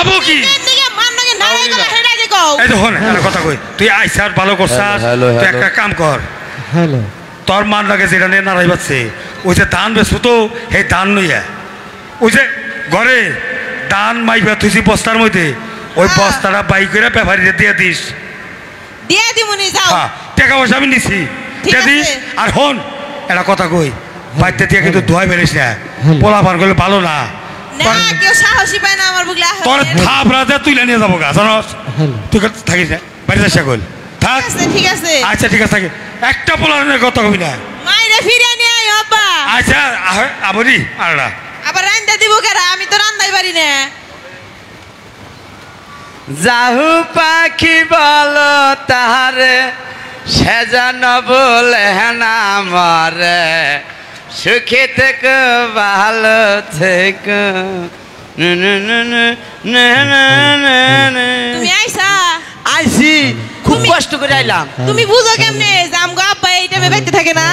যাবো কি এই তো হন কথা কই তুই আইসার ভালো করছাস তুই একটা কাম কর হ্যালো তোর মান লাগে যেটা নিয়ে নাড়াই পাচ্ছে ওই যে ধান বেছো তো এই ধান নইয়া ওই যে ঘরে ধান মাইবা তুই বস্তার মধ্যে ওই বস্তাটা বাই করে ব্যাপারীদের দিয়ে দিস দিয়ে দিমুনি যাও হ্যাঁ টাকা পয়সা আমি নিছি দিয়ে দিস আর হন একটা কথা কই বাইতে দিয়ে কিন্তু ধোয়া বেরিস না পোলা পান করলে ভালো না না কেউ সাহসী পায় না আমার বুগলা তোর থাপ রাতে তুলে নিয়ে যাবো গা জানোস তুই থাকিস না বাড়িতে সকল থাক ঠিক আছে আচ্ছা ঠিক আছে একটা পোলার কথা কবি না মাইরে ফিরে নিয়ে আয় আব্বা আচ্ছা আবরি আরড়া আবার রান্দা দিব কেরা আমি তো রান্দাই পারি না যাহু পাখি বলো তাহারে সেজন বলে না মরে সুখে থেকে ভালো থেকে তুমি আইসা আইসি খুব কষ্ট করে আইলাম তুমি বুঝো কেমনে জামগো আব্বা এই টাইমে বাইতে থাকে না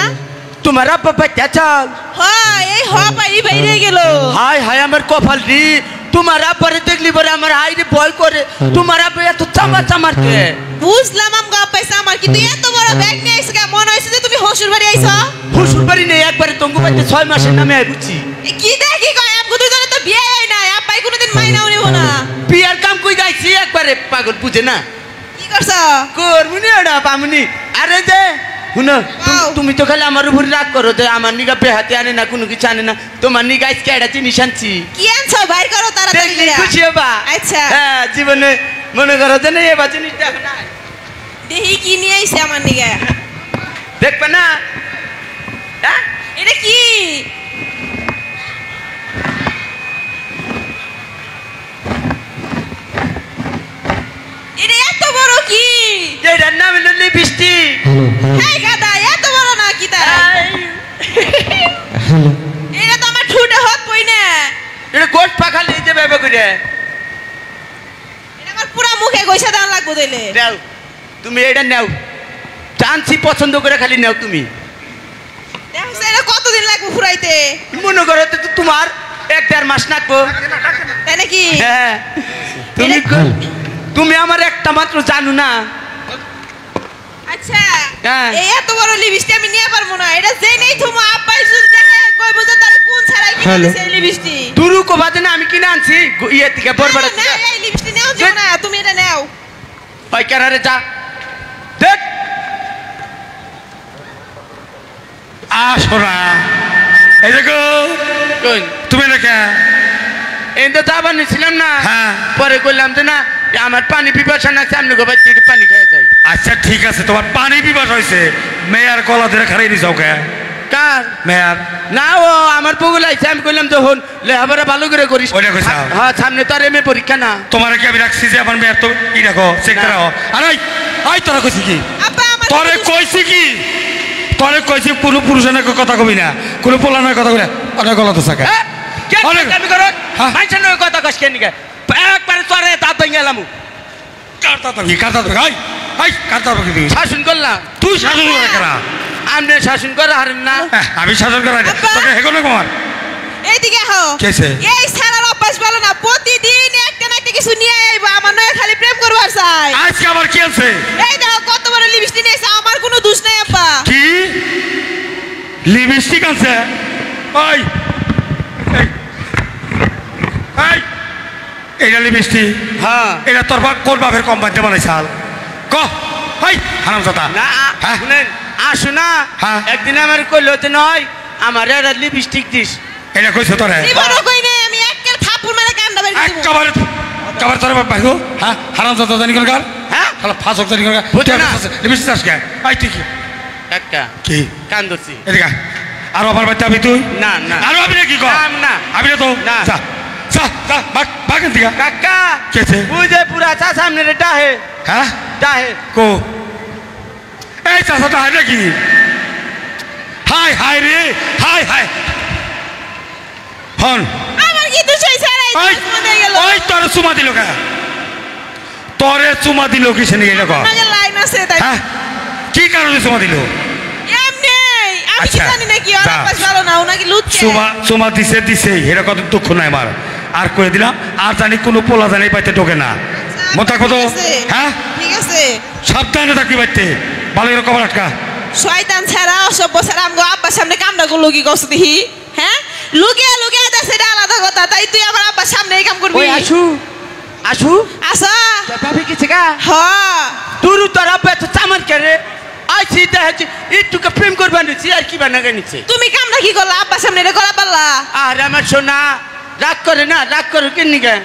তোমার আব্বা বাইতে চল হ্যাঁ এই হপাই বাইরে গেল হাই হাই আমার কপাল রে তোমার আব্বারে দেখলি পরে আমার হাইরে ভয় করে তোমার আব্বা এত চামার কে বুঝলাম আমগো আব্বা আমার কিন্তু এত বড় ব্যাগ নিয়ে আইছো কে মনে হইছে যে তুমি হসুর বাড়ি আইছো হসুর বাড়ি নেই একবারে তঙ্গু বাইতে 6 মাসের নামে আইছি কি দেখি কয় আমগো দুজনে তো বিয়ে হয় না আব্বাই কোনোদিন মাইনাও নিব না বিয়ার কাম কই গাইছি একবারে পাগল বুঝে না কি করছো করমুনি ওটা পামুনি আরে যে শুনো তুমি তো খালি আমার উপর রাগ করো যে আমার নিগা বেহাতে আনে না কোনো কিছু আনে না তোমার নিগা আজকে একটা জিনিস আনছি কি আনছো বাইর করো তাড়াতাড়ি খুশি হবা আচ্ছা হ্যাঁ জীবনে মনে করো যে না এবার জিনিসটা না দেখি কি নিয়ে আইছে আমার নিগা দেখবে না হ্যাঁ এটা কি এটা এত বড় কি এটার নাম হলো লিপস্টিক হেই গাদা এত বড় না কি তা এটা তো আমার ঠুটে হাত পই না এটা গোট পাখা লিয়ে যাবে এবার করে এটা আমার পুরা মুখে গইসা দান লাগবো দিলে নাও তুমি এটা নাও টানছি পছন্দ করে খালি নাও তুমি দেখছ এটা কতদিন লাগবে ফুরাইতে মনে করো তো তোমার 1-1.5 মাস লাগবো তাই নাকি হ্যাঁ তুমি আমার একটা মাত্র জানো না আচ্ছা হ্যাঁ। এই এত বড় লিপস্টিক আমি নিয়ে পারবো না এটা যে নেই তুমি আব্বাই শুন দেখে কই বুঝো তার কোন ছাড়াই কিনে দিছে এই লিপস্টিক তুরু কো বাজে না আমি কিনে আনছি ইয়ে থেকে বরবাড়া না থেকে এই লিপস্টিক নাও যাও না তুমি এটা নাও ওই কারারে যা দেখ আসোনা এই দেখো কই তুমি লেখা এন্ড যাবার নিছিলাম না হ্যাঁ পরে কইলাম যে না আমার পানি পিপাসা লাগছে আমি গো বাইতে পানি খেয়ে যাই আচ্ছা ঠিক আছে তোমার পানি পিপাস হয়েছে মেয়ার কলা ধরে খারাই দিছ ওকে কার মেয়ার না ও আমার পুগুল আইছে আমি কইলাম যখন লেখাপড়া ভালো করে করিস ওইটা কইছা হ্যাঁ সামনে তো আর এমএ পরীক্ষা না তোমার কি আমি রাখছি যে আমার মেয়ার তো কি রাখো চেক করাও আরে আই তোরা কইছি কি আব্বা আমার তোরে কইছি কি তোরে কইছি কোনো পুরুষের কথা কবি না কোনো পোলানের কথা কবি না অনেক গলা তো সাকা অনেক আমি করো মাইছেন ওই কথা কস কেন একবারে তোরে দাঁত ভেঙে গেলাম কারতা তো আই আই কারতা তো কি শাসন করলাম তুই শাসন করে করা আমনে শাসন করে হারেন না আমি শাসন করা তোকে হেগো না কুমার এইদিকে হও কেসে এই সারার অভ্যাস ভালো না প্রতিদিন একটা না একটা কিছু নিয়ে আইবা আমার নয় খালি প্রেম করবার চাই আজকে আবার কি আছে এই দেখো কত বড় লিপস্টিক নিয়েছে আমার কোনো দোষ নাই আব্বা কি লিপস্টিক আছে ওই এই এইটা লিপস্টিক হ্যাঁ এটা তোর কোন বাপের কোম্পানিতে বানাইছাল ক হাই হারামজাদা না শুনেন আসু না হ্যাঁ। একদিন আমার কইলো যে নয় আমার একটা লিপস্টিক দিস এটা কইছো তোরে জীবনও কই নাই আমি একটা থাপ্পড় মেরে কান্দা বের করে দেব একেবারে কাবার তোর বাপ ভাইগো হ্যাঁ হারামজাদা জানি কোন কার হ্যাঁ শালা ফাঁসক জানি কোন কার বুঝছো না? লিপস্টিক আজকে আই তুই কি কাকা কি কান ধরছি এদিকে আয়। আরো আমার বাচ্চা আমি তুই না না আরো আমি কি কর না আমি না তো না। যা যা যা ভাগ ভাগ দিকে কাকা কেছে বুঝে পুরা চা সামনে রে ডাহে হ্যাঁ ডাহে কো এই চাচাটা হয় নাকি হাই হাই রে হাই হাই হন আমার কি দোষ হইছে রে ওই মনে গেল ওই তোরে চুমা দিল কে তোরে চুমা দিল কিসে নিয়ে গেল নাগে লাইন আছে তাই হ্যাঁ কি কারণে চুমা দিল এমনি আমি কি আচ্ছা, জানি নাকি ওর যা। অভ্যাস ভালো না ও নাকি লুচ্ছে চুমা চুমা দিছে দিছে এরা কত দুঃখ নাই আমার আর করে দিলাম আর জানি কোনো পোলা জানি পাইতে ঢোকে না মোটা কত ঠিক আছে, হ্যাঁ ঠিক আছে সাবধানে থাকবি পাইতে ভালো করে কবর আটকা শয়তান ছাড়া অসভ্য ছাড়া আমগো আব্বার সামনে কামটা করলো কি করছ দেখি হ্যাঁ লুকিয়ে লুকিয়ে দেশে এটা আলাদা কথা তাই তুই আমার আব্বার সামনে এই কাম করবি ওই আসু আসু আসা তোর ভাবি কিছু গা হ তুরু তোর আব্বা তো চামান করে আইছি দেখাচ্ছি একটুকে প্রেম করবার নিচ্ছি আর কি বানা নিচ্ছে তুমি কামটা কি করলা আব্বার সামনে এটা করা পারলা আর আমার সোনা রাগ করে না রাগ করে কেন গে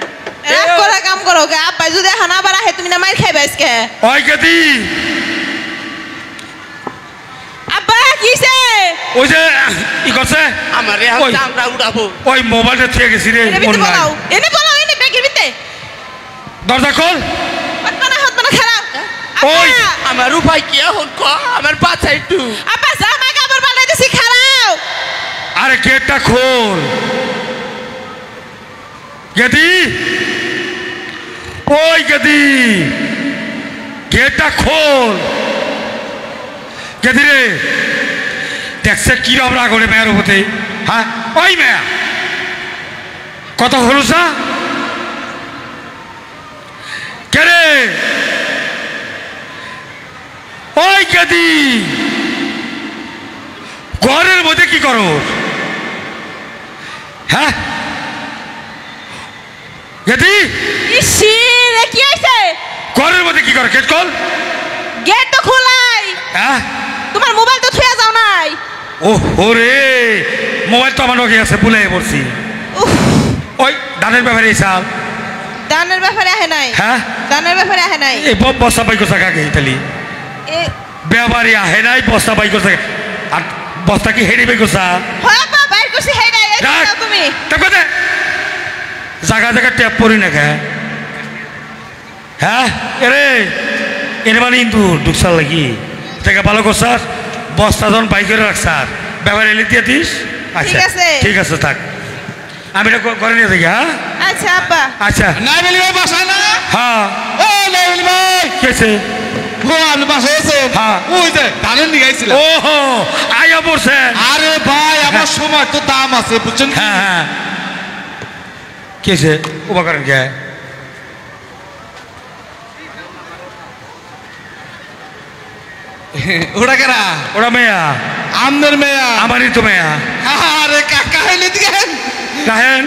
রাগ করে কাম করো গে আব্বা যদি এখন আবার আহে তুমি না মার খাইবে আজকে ওই গেদি আব্বা কিছে ওই যে ই করছে আমার ওই। আমরা উড়াবো ওই মোবাইলটা থুয়ে গেছি রে এনে মন বিতে নাই বলাও এনে ব্যাগের ভিতরে দরজা খোল হাত বানা খারাপ ওই। আব্বা আমার উপায় কি এখন ক আমার বাচ্চা একটু আব্বা জামা কাপড় পাল্টাইতেছি খারাপ আরে গেটটা খোল গেদি ওই গেদি গেটটা খোল গেদি রে দেখছে কি রকম রাগ হলে মেয়ের উপরে হ্যাঁ ওই মেয়া কত হলো সা কে রে ওই গেদি ঘরের মধ্যে কি করো হ্যাঁ গেদি ইসি রে কি হইছে ঘরের মধ্যে কি করো গেট কল গেট তো খোলাই হ্যাঁ তোমার মোবাইল তো ছুঁয়ে যাও নাই ও ওরে মোবাইল তো আমার নগে আছে ভুলে পড়ছি উফ ওই দানের ব্যাপারে সাল দানের ব্যাপারে আহে নাই হ্যাঁ দানের ব্যাপারে আহে নাই এই বস্তা বাইক কাকে ইতালি এ ব্যাপারে আহে নাই বস্তা বাইক আর বস্তা কি হেরি বাইক হয় আব্বা বাইর করছি হেই নাই এই রাখ। দাও তুমি দেখো জায়গা জায়গা ট্যাপ পড়ি না খা হ্যাঁ এরে এনে মানে কিন্তু ঢুকসার লাগি থেকে ভালো করছাস বস্তা যখন বাইকের রাখছার ব্যাপার এলে দিয়ে দিস আচ্ছা আছে। ঠিক আছে থাক আমি এটা করে নিয়ে থাকি হ্যাঁ আচ্ছা আব্বা আচ্ছা নাইবেলি ভাই বাসায় না হ্যাঁ ও নাইবেলি ভাই কেছে ও আপনি বাসায় আছেন হ্যাঁ। ওই যে ধানের নিয়ে আইছিলাম ওহো আয়া পড়ছেন আরে ভাই আমার হ্যাঁ। সময় তো দাম আছে বুঝছেন কি? হ্যাঁ হ্যাঁ কেছে উপকরণ কে ওটা কেরা ওরা মেয়া আমদের মেয়া আমারই তো মেয়া আরে কাকা হইলে দিকেন রাহেন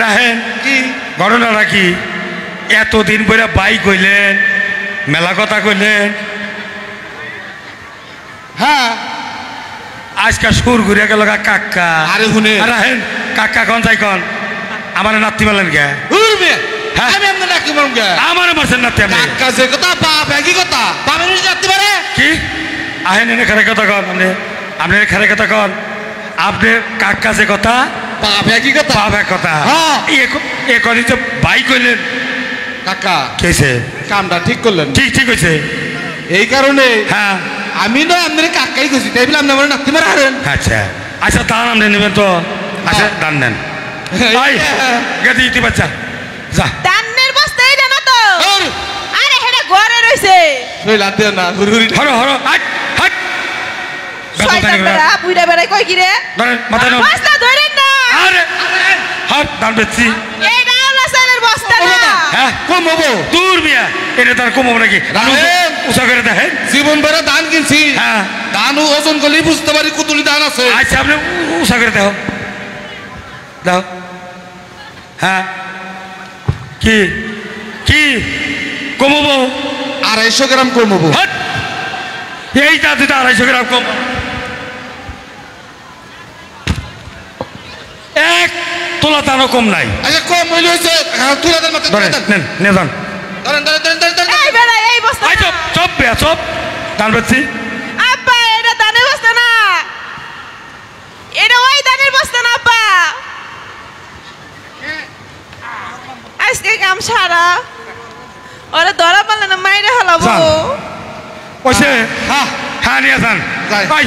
রাহেন কি ঘটনাটা কি এতদিন পরে বাইক কইলেন মেলা কথা কইলেন হ্যাঁ আজকাল সুর ঘুরে গেল কাকা আরে শুনে রাহেন কাকা কন যাই কন আমার নাতি মেলেন কে উড়বে হ্যাঁ। আমি আমদের নাকি মরম গে আমার মারছেন নাতি আমি কাকা যে কথা বাপ একই কথা বাপের নিয়ে যাতে পারে কি আহেন এনে খারে কথা কন আপনি খারে কথা কন আপনি কাকা যে কথা বাপ একই কথা বাপ এক কথা হ্যাঁ। এ কদিন যে বাইক কইলেন কাকা কেছে কামটা ঠিক করলেন ঠিক ঠিক হয়েছে এই কারণে হ্যাঁ আমি না আপনার কাকাই খুশি তাই বলে আপনি আমার নাতি মারা হারেন আচ্ছা আচ্ছা দান আপনি নেবেন তো আচ্ছা দান নেন আই গেদি ইতি বাচ্চা যা দানের বস্তা এটা না তো আরে হেডা ঘরে রইছে শৈলা দিয়ে না হুড়ি হরো হরো হাট হাট শয়তান বেড়া বুইড়া বেড়াই কই কি রে মাথা নাও বস্তা ধরেন না আরে হাট দান বেচছি এই ডাউলা সাইলের বস্তা না হ্যাঁ কম হবো দূর মিয়া এটা তার কমাবো নাকি রাহেন। উষা করে দেখেন জীবন ভরে ধান কিনছি হ্যাঁ ধান ওজন করলেই বুঝতে পারি কুতুলি ধান আছে আচ্ছা আপনি উষা করে দেখো দাও হ্যাঁ কি কি কমাবো 250 গ্রাম কম হবো হাট এই জাতিটা 250 গ্রাম কম এক তোলা তারও কম নাই আচ্ছা কম হইলে হয়েছে তুলে দেন মাথা ধরেন নেন নে যান ধরেন ধরেন ধরেন ধরেন ধরেন এই বেড়া এই বস্তা আই চপ চপ বেয়া চপ দান বেচছি আব্বা এটা দানের বস্তা না এটা ওই দানের বস্তা না আব্বা আজকে কাম সারা ওরা ধরা পারলে না মাইরে হালাবো যান। ওইসে হ্যাঁ হ্যাঁ নিয়ে যান যাই। আই